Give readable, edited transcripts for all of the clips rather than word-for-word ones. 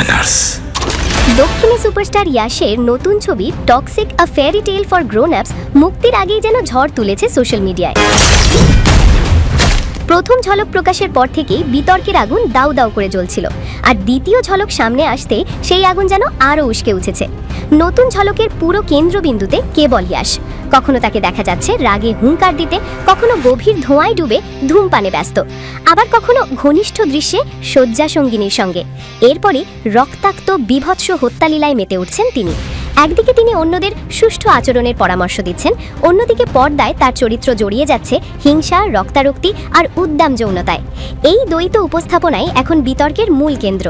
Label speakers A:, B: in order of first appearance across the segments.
A: manners.
B: দক্ষিণী superstar ইয়াশের নতুন ছবি toxic a fairy tale for grown আপস মুক্তির আগেই যেন ঝড় তুলেছে সোশ্যাল মিডিয়ায়। প্রথম ঝলক প্রকাশের পর থেকেই বিতর্কের আগুন দাউ দাউ করে জ্বলছিল, আর দ্বিতীয় ঝলক সামনে আসতে সেই আগুন যেন আরও উস্কে উঠেছে। নতুন ঝলকের পুরো কেন্দ্রবিন্দুতে কেবল ইয়াশ। কখনো তাকে দেখা যাচ্ছে রাগে হুঙ্কার দিতে, কখনো গভীর ধোঁয়ায় ডুবে ধূমপানে ব্যস্ত, আবার কখনো ঘনিষ্ঠ দৃশ্যে শয্যা সঙ্গিনীর সঙ্গে। এরপরে রক্তাক্ত বিভৎস হত্যালীলায় মেতে উঠছেন তিনি। একদিকে তিনি অন্যদের সুষ্ঠু আচরণের পরামর্শ দিচ্ছেন, অন্যদিকে পর্দায় তার চরিত্র জড়িয়ে যাচ্ছে হিংসা, রক্তারক্তি আর উদ্দাম যৌনতায়। এই দ্বৈত উপস্থাপনাই এখন বিতর্কের মূল কেন্দ্র।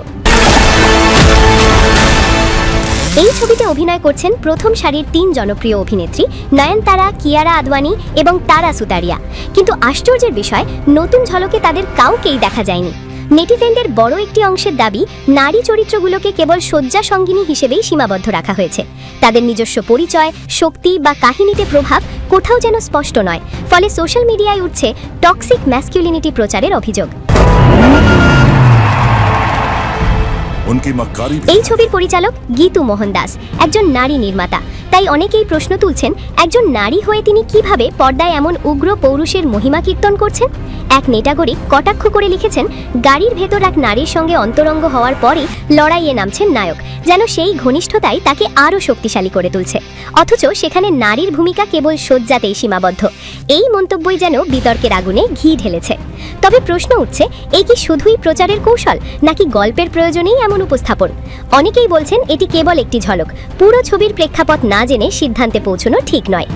B: এই ছবিতে অভিনয় করছেন প্রথম সারির 3 জনপ্রিয় অভিনেত্রী নয়নতারা, কিয়ারা আদওয়ানি এবং তারা সুতারিয়া। কিন্তু আশ্চর্যের বিষয়, নতুন ঝলকে তাদের কাউকেই দেখা যায়নি। নেটিজেনদের বড় একটি অংশের দাবি, নারী চরিত্রগুলোকে কেবল শয্যা সঙ্গিনী হিসেবেই সীমাবদ্ধ রাখা হয়েছে। তাদের নিজস্ব পরিচয়, শক্তি বা কাহিনীতে প্রভাব কোথাও যেন স্পষ্ট নয়। ফলে সোশ্যাল মিডিয়ায় উঠছে টক্সিক ম্যাসকিউলিনিটি প্রচারের অভিযোগ। এই ছবির পরিচালক গীতু মোহন দাস একজন নারী নির্মাতা, তাই অনেকেই প্রশ্ন তুলছেন, একজন নারী হয়ে তিনি কিভাবে পর্দায় এমন উগ্র পৌরুষের মহিমা কীর্তন করছেন। এক নেটাগরিক কটাক্ষ করে লিখেছেন, গাড়ির ভেতর এক নারীর সঙ্গে অন্তরঙ্গ হওয়ার পরেই লড়াইয়ে নামছেন নায়ক, যেন সেই ঘনিষ্ঠতাই তাকে আরও শক্তিশালী করে তুলছে। অথচ সেখানে নারীর ভূমিকা কেবল শয্যাতেই সীমাবদ্ধ। এই মন্তব্যই যেন বিতর্কের আগুনে ঘি ঢেলেছে। তবে প্রশ্ন উঠছে, এই কি শুধুই প্রচারের কৌশল, নাকি গল্পের প্রয়োজনেই এমন উপস্থাপন? অনেকেই বলছেন এটি কেবল একটি ঝলক, পুরো ছবির প্রেক্ষাপট না জেনে সিদ্ধান্তে পৌঁছানো ঠিক নয়।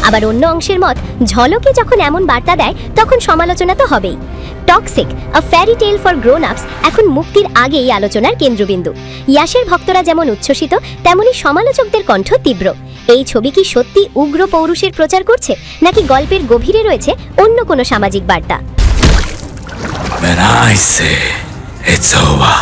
B: আবার অন্য অংশের মত, ঝলকে যখন এমন বার্তা দেয় তখন সমালোচনা তো হবেই। Toxic a fairy tale for grown আপস এখন মুক্তির আগেই আলোচনার কেন্দ্রবিন্দু। ইয়াশের ভক্তরা যেমন উচ্ছ্বসিত, তেমনি সমালোচকদের কণ্ঠ তীব্র। এই ছবি কি সত্যি উগ্র পৌরুষের প্রচার করছে, নাকি গল্পের গভীরে রয়েছে অন্য কোনো সামাজিক বার্তা?
A: When I say it's over,